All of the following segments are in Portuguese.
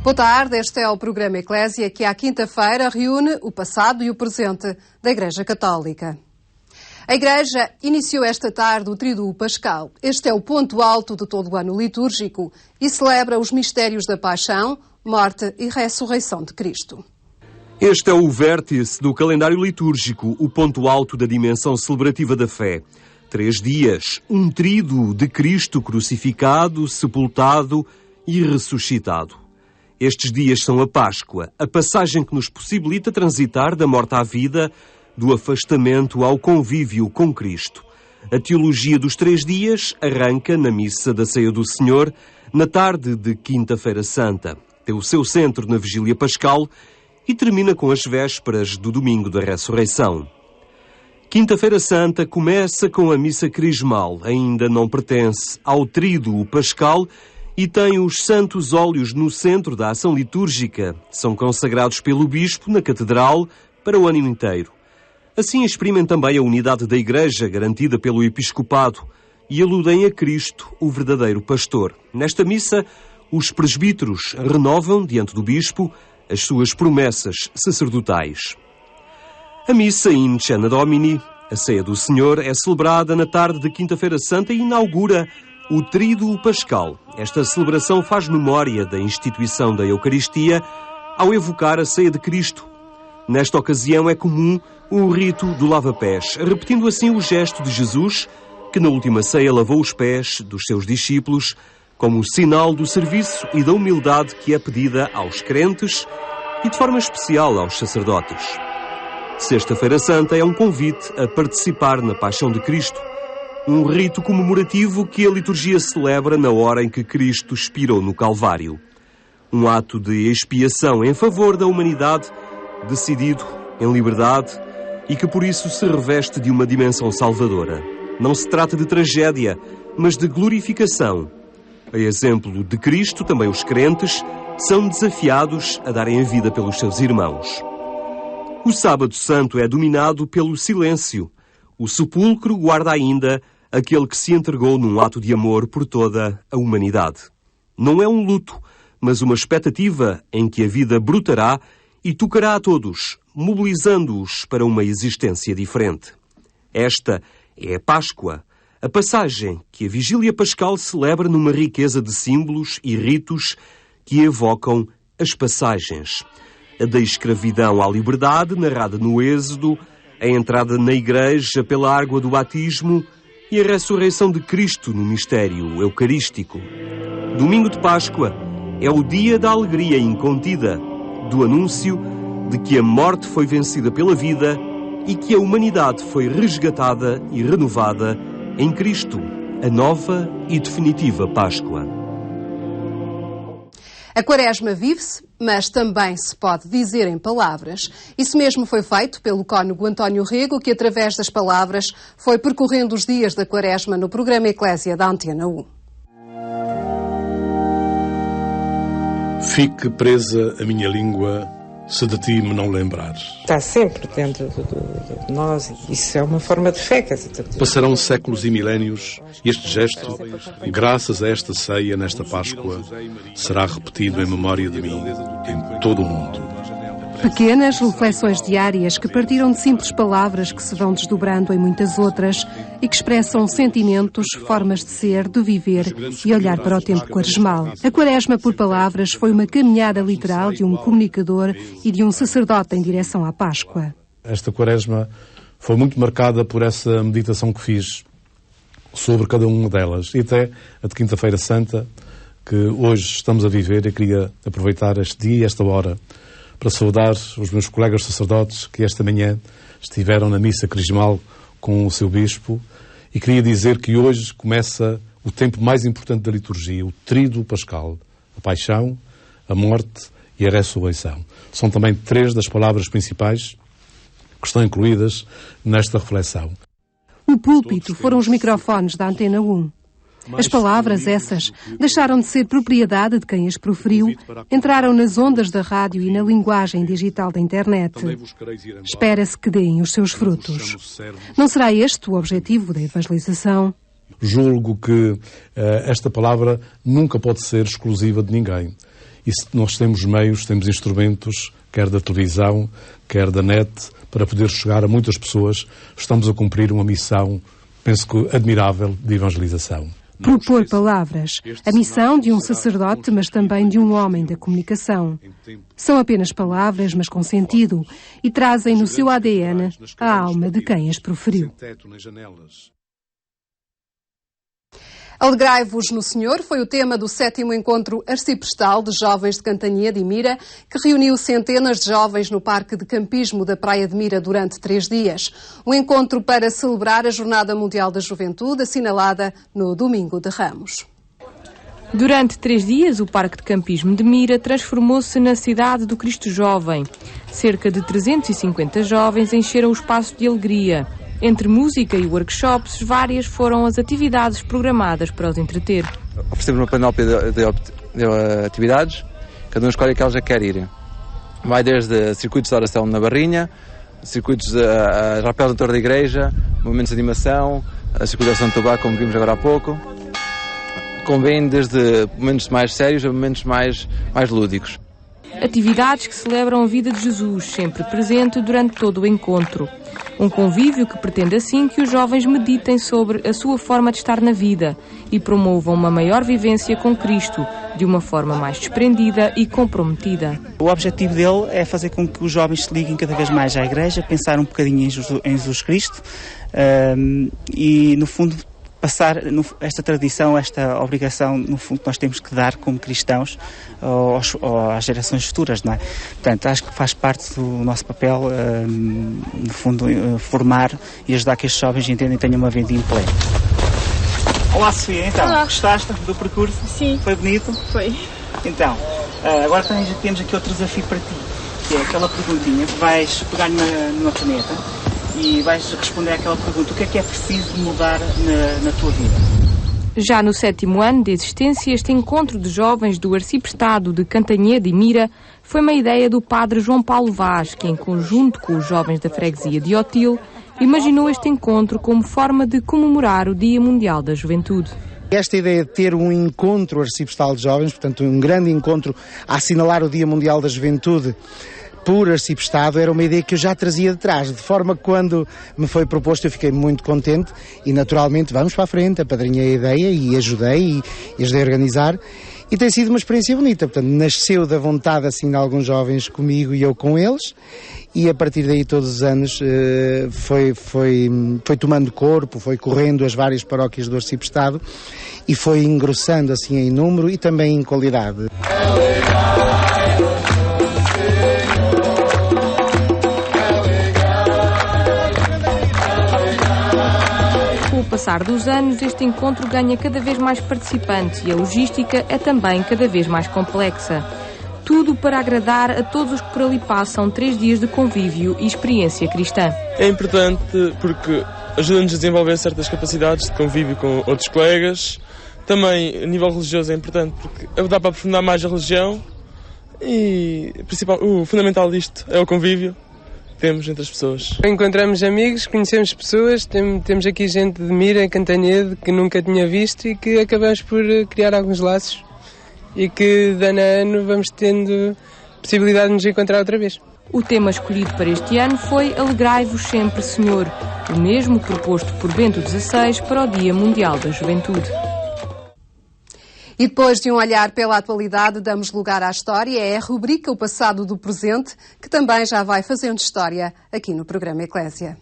Boa tarde, este é o programa Eclésia que à quinta-feira reúne o passado e o presente da Igreja Católica. A Igreja iniciou esta tarde o Tríduo Pascal. Este é o ponto alto de todo o ano litúrgico e celebra os mistérios da paixão, morte e ressurreição de Cristo. Este é o vértice do calendário litúrgico, o ponto alto da dimensão celebrativa da fé. 3 dias, um tríduo de Cristo crucificado, sepultado e ressuscitado. Estes dias são a Páscoa, a passagem que nos possibilita transitar da morte à vida, do afastamento ao convívio com Cristo. A teologia dos 3 dias arranca na missa da Ceia do Senhor, na tarde de Quinta-feira Santa. Tem o seu centro na Vigília Pascal e termina com as vésperas do Domingo da Ressurreição. Quinta-feira Santa começa com a missa crismal, ainda não pertence ao Tríduo Pascal, e tem os santos óleos no centro da ação litúrgica. São consagrados pelo Bispo na Catedral para o ano inteiro. Assim exprimem também a unidade da Igreja, garantida pelo Episcopado, e aludem a Cristo, o verdadeiro pastor. Nesta missa, os presbíteros renovam, diante do Bispo, as suas promessas sacerdotais. A missa in Cena Domini, a Ceia do Senhor, é celebrada na tarde de Quinta-feira Santa e inaugura o Tríduo Pascal. Esta celebração faz memória da instituição da Eucaristia ao evocar a ceia de Cristo. Nesta ocasião é comum o rito do lava-pés, repetindo assim o gesto de Jesus, que na última ceia lavou os pés dos seus discípulos, como sinal do serviço e da humildade que é pedida aos crentes e de forma especial aos sacerdotes. Sexta-feira Santa é um convite a participar na Paixão de Cristo, um rito comemorativo que a liturgia celebra na hora em que Cristo expirou no Calvário. Um ato de expiação em favor da humanidade, decidido em liberdade e que por isso se reveste de uma dimensão salvadora. Não se trata de tragédia, mas de glorificação. A exemplo de Cristo, também os crentes são desafiados a darem a vida pelos seus irmãos. O Sábado Santo é dominado pelo silêncio. O sepulcro guarda ainda aquele que se entregou num ato de amor por toda a humanidade. Não é um luto, mas uma expectativa em que a vida brotará e tocará a todos, mobilizando-os para uma existência diferente. Esta é a Páscoa, a passagem que a Vigília Pascal celebra numa riqueza de símbolos e ritos que evocam as passagens. A da escravidão à liberdade, narrada no Êxodo, a entrada na Igreja pela água do batismo e a ressurreição de Cristo no mistério eucarístico. Domingo de Páscoa é o dia da alegria incontida, do anúncio de que a morte foi vencida pela vida e que a humanidade foi resgatada e renovada em Cristo, a nova e definitiva Páscoa. A Quaresma vive-se, mas também se pode dizer em palavras. Isso mesmo foi feito pelo cônego António Rego, que através das palavras foi percorrendo os dias da Quaresma no programa Eclésia da Antena 1. Fique presa a minha língua, se de ti me não lembrares. Está sempre dentro de nós. Isso é uma forma de fé. Passarão séculos e milénios e este gesto, graças a esta ceia, nesta Páscoa, será repetido em memória de mim em todo o mundo. Pequenas reflexões diárias que partiram de simples palavras que se vão desdobrando em muitas outras e que expressam sentimentos, formas de ser, de viver e olhar para o tempo quaresmal. A Quaresma por palavras foi uma caminhada literal de um comunicador e de um sacerdote em direção à Páscoa. Esta Quaresma foi muito marcada por essa meditação que fiz sobre cada uma delas. E até a de Quinta-feira Santa, que hoje estamos a viver, eu queria aproveitar este dia e esta hora para saudar os meus colegas sacerdotes que esta manhã estiveram na missa crismal com o seu bispo e queria dizer que hoje começa o tempo mais importante da liturgia, o Tríduo Pascal, a paixão, a morte e a ressurreição. São também 3 das palavras principais que estão incluídas nesta reflexão. O púlpito foram os microfones da Antena 1. As palavras, essas, deixaram de ser propriedade de quem as proferiu, entraram nas ondas da rádio e na linguagem digital da internet. Espera-se que deem os seus frutos. Não será este o objetivo da evangelização? Julgo que esta palavra nunca pode ser exclusiva de ninguém e se nós temos meios, temos instrumentos, quer da televisão, quer da net, para poder chegar a muitas pessoas, estamos a cumprir uma missão, penso que admirável, de evangelização. Propor palavras. A missão de um sacerdote, mas também de um homem da comunicação. São apenas palavras, mas com sentido, e trazem no seu ADN a alma de quem as proferiu. Alegrai-vos no Senhor foi o tema do 7º Encontro Arciprestal de Jovens de Cantanhede e Mira, que reuniu centenas de jovens no Parque de Campismo da Praia de Mira durante 3 dias. Um encontro para celebrar a Jornada Mundial da Juventude, assinalada no Domingo de Ramos. Durante 3 dias, o Parque de Campismo de Mira transformou-se na cidade do Cristo Jovem. Cerca de 350 jovens encheram o espaço de alegria. Entre música e workshops, várias foram as atividades programadas para os entreter. Oferecemos uma panóplia de atividades, cada um escolhe aquelas a quer ir. Vai desde circuitos de oração na Barrinha, circuitos de rapel no torno da igreja, momentos de animação, circuito de oração de tabaco, como vimos agora há pouco. Convém desde momentos mais sérios a momentos mais lúdicos. Atividades que celebram a vida de Jesus, sempre presente durante todo o encontro. Um convívio que pretende assim que os jovens meditem sobre a sua forma de estar na vida e promovam uma maior vivência com Cristo, de uma forma mais desprendida e comprometida. O objetivo dele é fazer com que os jovens se liguem cada vez mais à Igreja, pensar um bocadinho em Jesus Cristo e, no fundo, passar esta tradição, esta obrigação, no fundo, que nós temos que dar como cristãos às gerações futuras, não é? Portanto, acho que faz parte do nosso papel, no fundo, formar e ajudar que estes jovens entendam e tenham uma vida em pleno. Olá, Sofia, então, olá. Gostaste do percurso? Sim. Foi bonito? Foi. Então, agora também já temos aqui outro desafio para ti, que é aquela perguntinha que vais pegar numa caneta e vais responder àquela pergunta: o que é preciso mudar na tua vida? Já no 7º ano de existência, este encontro de jovens do Arciprestado de Cantanhede e Mira foi uma ideia do padre João Paulo Vaz, que, em conjunto com os jovens da freguesia de Otil, imaginou este encontro como forma de comemorar o Dia Mundial da Juventude. Esta ideia de ter um encontro arciprestal de jovens, portanto um grande encontro a assinalar o Dia Mundial da Juventude por Arciprestado, era uma ideia que eu já trazia de trás, de forma que quando me foi proposto eu fiquei muito contente e naturalmente vamos para a frente, apadrinhei a ideia e ajudei a organizar e tem sido uma experiência bonita, portanto nasceu da vontade assim de alguns jovens comigo e eu com eles e a partir daí todos os anos foi tomando corpo, foi correndo as várias paróquias do Arciprestado e foi engrossando assim em número e também em qualidade. Com o passar dos anos, este encontro ganha cada vez mais participantes e a logística é também cada vez mais complexa. Tudo para agradar a todos os que por ali passam 3 dias de convívio e experiência cristã. É importante porque ajuda-nos a desenvolver certas capacidades de convívio com outros colegas. Também, a nível religioso, é importante porque dá para aprofundar mais a religião e o fundamental disto é o convívio que temos entre as pessoas. Encontramos amigos, conhecemos pessoas, temos aqui gente de Mira, Cantanhede, que nunca tinha visto e que acabamos por criar alguns laços e que de ano a ano vamos tendo possibilidade de nos encontrar outra vez. O tema escolhido para este ano foi Alegrai-vos sempre, Senhor, o mesmo proposto por Bento XVI para o Dia Mundial da Juventude. E depois de um olhar pela atualidade, damos lugar à história. É a rubrica O Passado do Presente, que também já vai fazendo história aqui no programa Eclésia.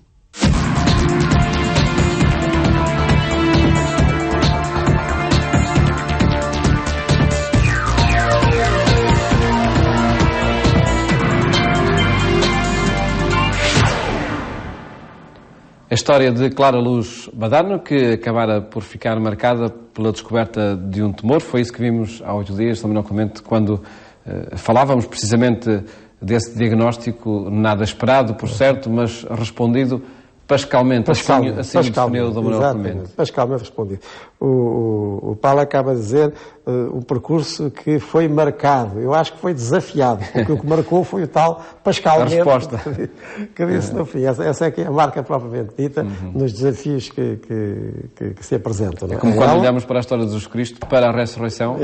A história de Clara Luz Badarno, que acabara por ficar marcada pela descoberta de um tumor. Foi isso que vimos há 8 dias, nominalmente, quando falávamos precisamente desse diagnóstico, nada esperado, por certo, mas respondido Pascalmente, assim definiu Dom Manuel Clemente. Pascalmente respondido. O Paulo acaba de dizer um percurso que foi marcado. Eu acho que foi desafiado, porque o que marcou foi o tal pascalmente. A resposta. Que disse no fim. Essa é que é a marca propriamente dita nos desafios que se apresentam. É como quando olhamos para a história de Jesus Cristo, para a ressurreição,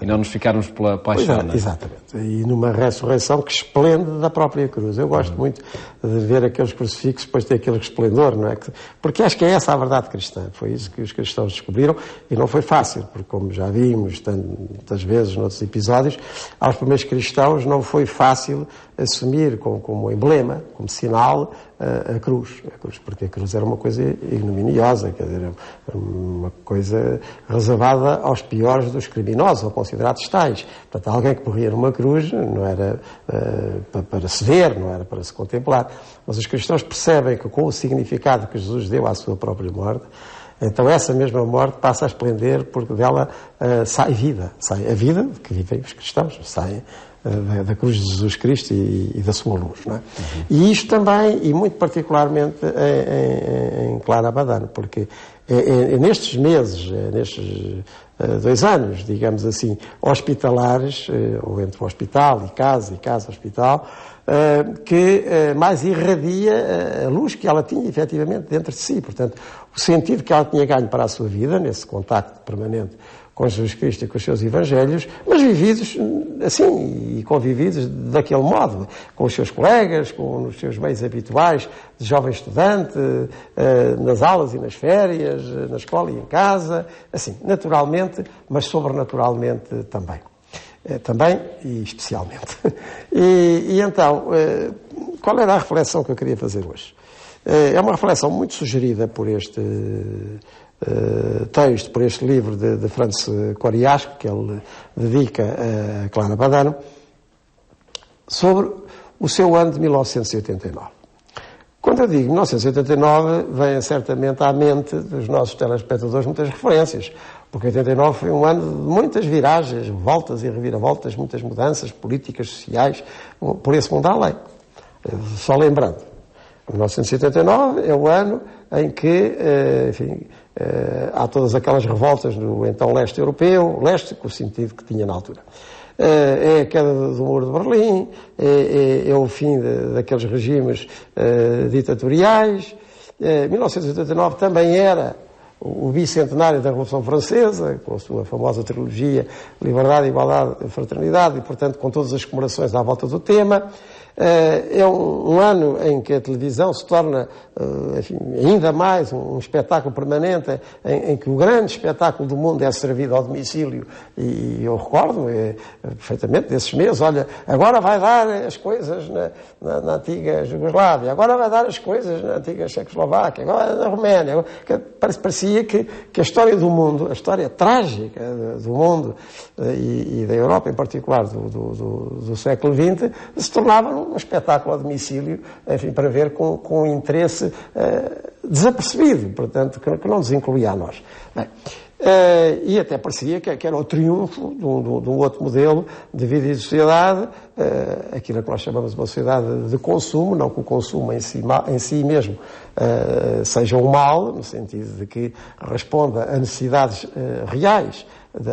e não nos ficarmos pela paixão. Exatamente. E numa ressurreição que esplende da própria cruz. Eu gosto muito de ver aqueles crucifixos depois ter aquele esplendor, não é? Porque acho que é essa a verdade cristã. Foi isso que os cristãos descobriram e não foi fácil, porque como já vimos tantas vezes noutros episódios, aos primeiros cristãos não foi fácil assumir como emblema, como sinal, a cruz, porque a cruz era uma coisa ignominiosa, quer dizer, uma coisa reservada aos piores dos criminosos, ou considerados tais. Portanto, alguém que morria numa cruz não era para se ver, não era para se contemplar. Mas os cristãos percebem que com o significado que Jesus deu à sua própria morte, então essa mesma morte passa a esplender, porque dela sai vida. Sai a vida que vivem os cristãos, sai da cruz de Jesus Cristo e da sua luz. Não é? E isto também, e muito particularmente em Clara Badano, porque nestes meses, nestes 2 anos, digamos assim, hospitalares, ou entre o hospital e casa-hospital, que mais irradia a luz que ela tinha efetivamente dentro de si. Portanto, o sentido que ela tinha ganho para a sua vida, nesse contacto permanente com Jesus Cristo e com os seus Evangelhos, mas vividos assim e convividos daquele modo, com os seus colegas, com os seus meios habituais de jovem estudante, nas aulas e nas férias, na escola e em casa, assim, naturalmente, mas sobrenaturalmente também. Também e especialmente. E então, qual era a reflexão que eu queria fazer hoje? É uma reflexão muito sugerida por este texto, por este livro de Franz Coriasco, que ele dedica a Clara Badano, sobre o seu ano de 1989. Quando eu digo 1989, vem certamente à mente dos nossos telespectadores muitas referências, porque 89 foi um ano de muitas viragens, voltas e reviravoltas, muitas mudanças políticas, sociais, por esse mundo além. Só lembrando, 1989 é o ano em que, enfim, há todas aquelas revoltas no então leste europeu, leste com o sentido que tinha na altura. É a queda do Muro de Berlim, é o fim daqueles regimes ditatoriais. 1989 também era o bicentenário da Revolução Francesa, com a sua famosa trilogia Liberdade, Igualdade e Fraternidade, e, portanto, com todas as comemorações à volta do tema. É um ano em que a televisão se torna, enfim, ainda mais um espetáculo permanente, em que o grande espetáculo do mundo é servido ao domicílio. E eu recordo perfeitamente desses meses, olha, agora vai dar as coisas na antiga Jugoslávia, agora vai dar as coisas na antiga Checoslováquia, agora na Roménia. Parecia que a história do mundo, a história trágica do mundo e da Europa em particular do século XX, se tornava um espetáculo a domicílio, enfim, para ver com um interesse desapercebido, portanto, que não nos incluía a nós. Bem, e até parecia que era o triunfo de um outro modelo de vida e de sociedade, aquilo que nós chamamos de uma sociedade de consumo, não que o consumo em si mesmo seja um mal, no sentido de que responda a necessidades reais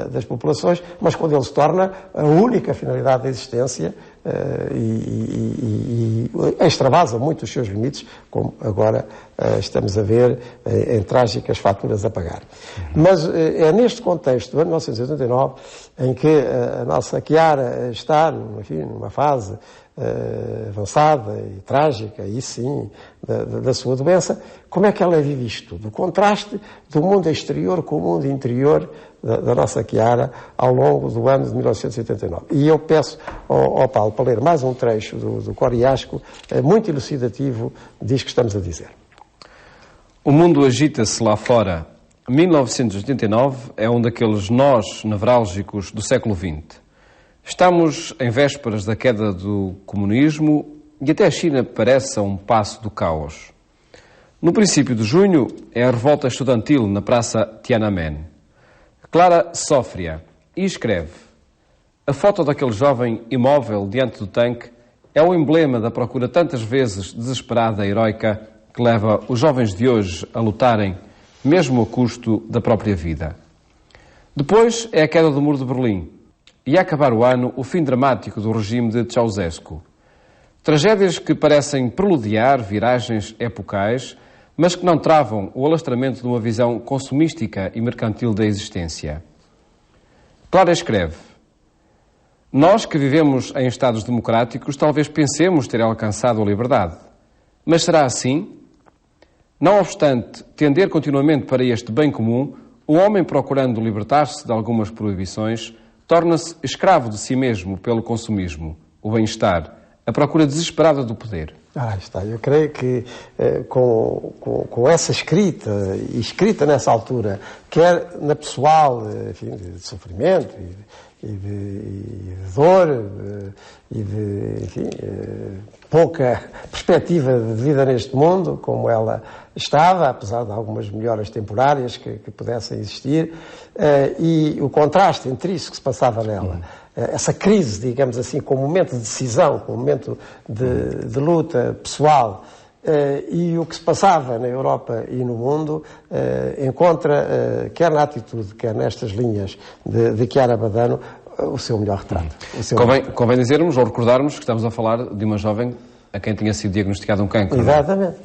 das populações, mas quando ele se torna a única finalidade da existência e extravasa muito os seus limites, como agora estamos a ver em trágicas faturas a pagar. Mas é neste contexto do ano 1989 em que a nossa Chiara está, enfim, numa fase avançada e trágica, e sim, da sua doença, como é que ela vive isto tudo? O contraste do mundo exterior com o mundo interior da nossa Chiara ao longo do ano de 1989. E eu peço ao Paulo para ler mais um trecho do Coriasco, muito elucidativo, diz que estamos a dizer. O mundo agita-se lá fora. 1989 é um daqueles nós nevrálgicos do século XX. Estamos em vésperas da queda do comunismo e até a China parece a um passo do caos. No princípio de junho é a revolta estudantil na Praça Tiananmen. Clara sofre-a e escreve: a foto daquele jovem imóvel diante do tanque é o emblema da procura tantas vezes desesperada e heroica que leva os jovens de hoje a lutarem, mesmo a custo da própria vida. Depois é a queda do Muro de Berlim e, a acabar o ano, o fim dramático do regime de Ceausescu. Tragédias que parecem preludiar viragens epocais, mas que não travam o alastramento de uma visão consumística e mercantil da existência. Clara escreve: nós que vivemos em Estados democráticos talvez pensemos ter alcançado a liberdade. Mas será assim? Não obstante tender continuamente para este bem comum, o homem, procurando libertar-se de algumas proibições, torna-se escravo de si mesmo pelo consumismo, o bem-estar, a procura desesperada do poder. Está. Eu creio que com essa escrita, e escrita nessa altura, quer na pessoal, enfim, de sofrimento e de dor e de, enfim, pouca perspectiva de vida neste mundo, como ela estava, apesar de algumas melhoras temporárias que pudessem existir, e o contraste entre isso que se passava nela, essa crise, digamos assim, com o momento de decisão, com o momento de luta pessoal, e o que se passava na Europa e no mundo, encontra, quer na atitude, quer nestas linhas de Chiara Badano, o seu melhor retrato. Convém dizermos ou recordarmos que estamos a falar de uma jovem a quem tinha sido diagnosticado um cancro. Exatamente.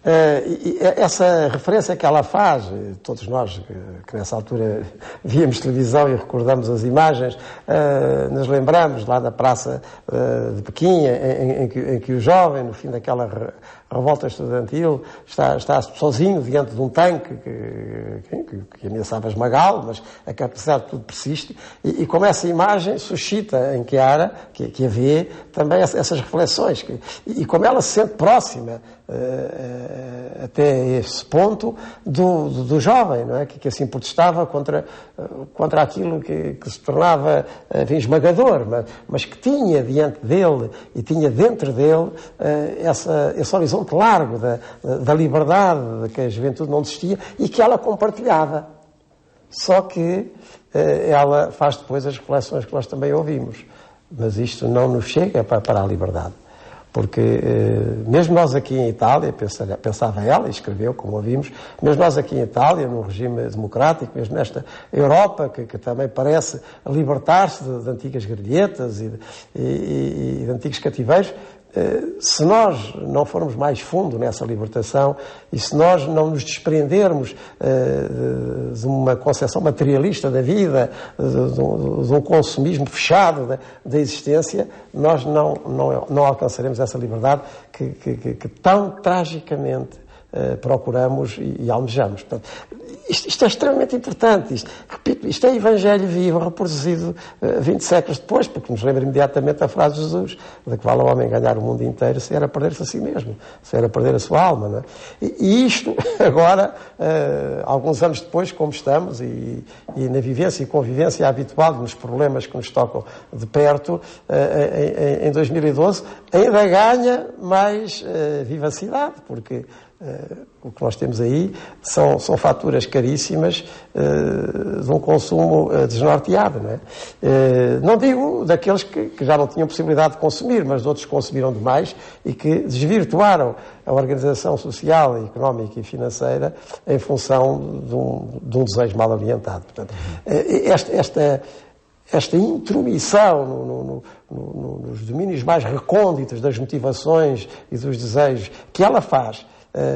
E essa referência que ela faz, todos nós que nessa altura víamos televisão e recordamos as imagens, nos lembramos lá da praça de Pequim, em que o jovem, no fim daquela revolta estudantil, está sozinho diante de um tanque que ameaçava esmagá-lo, mas que apesar de tudo persiste, e como essa imagem suscita em Chiara, que a vê, também essas reflexões, e como ela se sente próxima até esse ponto do jovem, não é? Que assim protestava contra aquilo que se tornava, enfim, esmagador, mas que tinha diante dele e tinha dentro dele esse horizonte largo da liberdade, de que a juventude não desistia e que ela compartilhava. Só que ela faz depois as reflexões que nós também ouvimos, mas isto não nos chega para a liberdade. Porque mesmo nós aqui em Itália, pensava ela, e escreveu, como ouvimos, mesmo nós aqui em Itália, num regime democrático, mesmo nesta Europa, que também parece libertar-se de antigas guerrilhetas e de antigos cativeiros, se nós não formos mais fundo nessa libertação e se nós não nos desprendermos de uma concepção materialista da vida, de um consumismo fechado da existência, nós não alcançaremos essa liberdade que tão tragicamente procuramos e almejamos. Portanto, isto é extremamente importante. Repito, isto é Evangelho vivo, reproduzido 20 séculos depois, porque nos lembra imediatamente a frase de Jesus, de que vale ao homem ganhar o mundo inteiro se era perder-se a si mesmo, se era perder a sua alma. Não é? E isto, agora, alguns anos depois, como estamos, e na vivência e convivência habitual nos problemas que nos tocam de perto, em 2012, ainda ganha mais vivacidade, porque o que nós temos aí são faturas caríssimas de um consumo desnorteado. Não é? Não digo daqueles que já não tinham possibilidade de consumir, mas de outros que consumiram demais e que desvirtuaram a organização social, económica e financeira em função de um desejo mal orientado. Portanto, esta intromissão nos domínios mais recônditos das motivações e dos desejos que ela faz,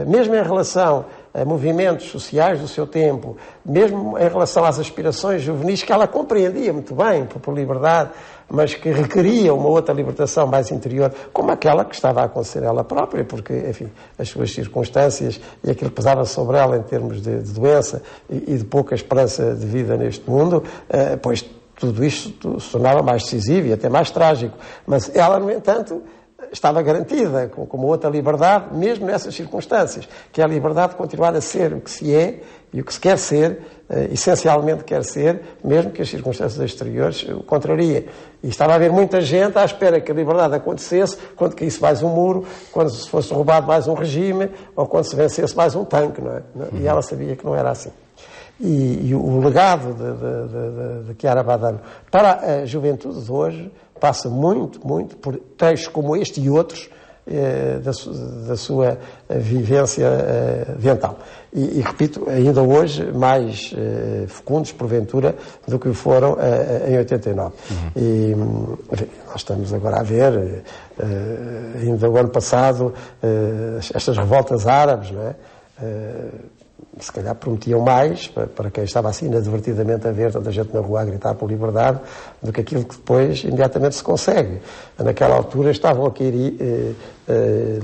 mesmo em relação a movimentos sociais do seu tempo, mesmo em relação às aspirações juvenis, que ela compreendia muito bem por liberdade, mas que requeria uma outra libertação mais interior, como aquela que estava a acontecer ela própria, porque, enfim, as suas circunstâncias e aquilo que pesava sobre ela em termos de doença e de pouca esperança de vida neste mundo, pois tudo isto se tornava mais decisivo e até mais trágico. Mas ela, no entanto, estava garantida com uma outra liberdade, mesmo nessas circunstâncias, que é a liberdade de continuar a ser o que se é e o que se quer ser, essencialmente quer ser, mesmo que as circunstâncias exteriores o contrariem. E estava a haver muita gente à espera que a liberdade acontecesse quando caísse mais um muro, quando se fosse roubado mais um regime, ou quando se vencesse mais um tanque, não é? E ela sabia que não era assim. E o legado de Chiara Badano para a juventude de hoje passa muito por textos como este e outros da sua vivência dental. E repito, ainda hoje mais fecundos, porventura, do que foram em 89. E enfim, nós estamos agora a ver, ainda o ano passado, estas revoltas árabes, não é? Se calhar prometiam mais, para quem estava assim inadvertidamente a ver tanta gente na rua a gritar por liberdade, do que aquilo que depois imediatamente se consegue. Naquela altura estavam a cair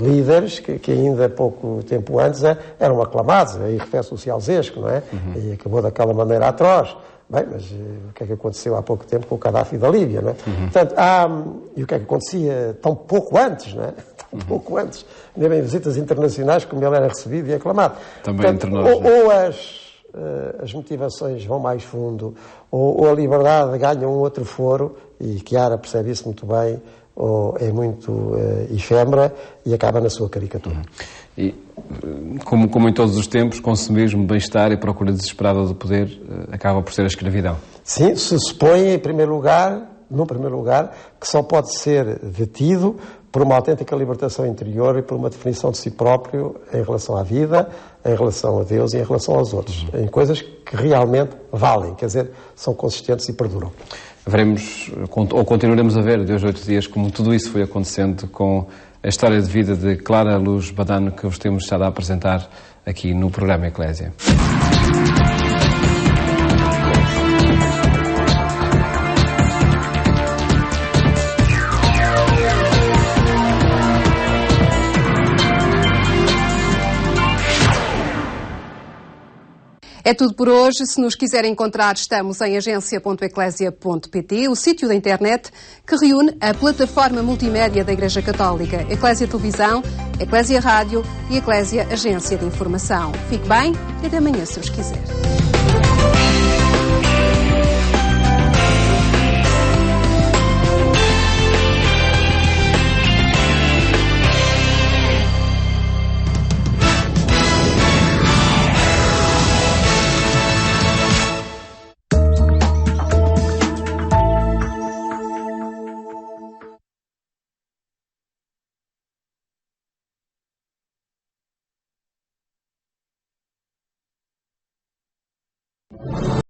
líderes que ainda pouco tempo antes eram aclamados, aí refere-se o Ceausescu, não é? E acabou daquela maneira atroz. Bem, mas o que é que aconteceu há pouco tempo com o Gaddafi da Líbia, não é? Portanto, e o que é que acontecia tão pouco antes, não é? Tão pouco antes, nem em visitas internacionais, como ele era recebido e aclamado. Também Portanto, entre nós. Ou as motivações vão mais fundo, ou a liberdade ganha um outro foro, e Chiara percebe isso muito bem, ou é muito efêmera e acaba na sua caricatura. E, como em todos os tempos, consumismo, bem-estar e procura desesperada do poder acaba por ser a escravidão. Sim, se supõe, no primeiro lugar, que só pode ser detido por uma autêntica libertação interior e por uma definição de si próprio em relação à vida, em relação a Deus e em relação aos outros, em coisas que realmente valem, quer dizer, são consistentes e perduram. Veremos, ou continuaremos a ver, de hoje a 8 dias, como tudo isso foi acontecendo com a história de vida de Clara Luz Badano, que vos temos estado a apresentar aqui no programa Eclésia. É tudo por hoje. Se nos quiser encontrar, estamos em agência.eclésia.pt, o sítio da internet que reúne a plataforma multimédia da Igreja Católica, Eclésia Televisão, Eclésia Rádio e Eclésia Agência de Informação. Fique bem e até amanhã, se os quiser.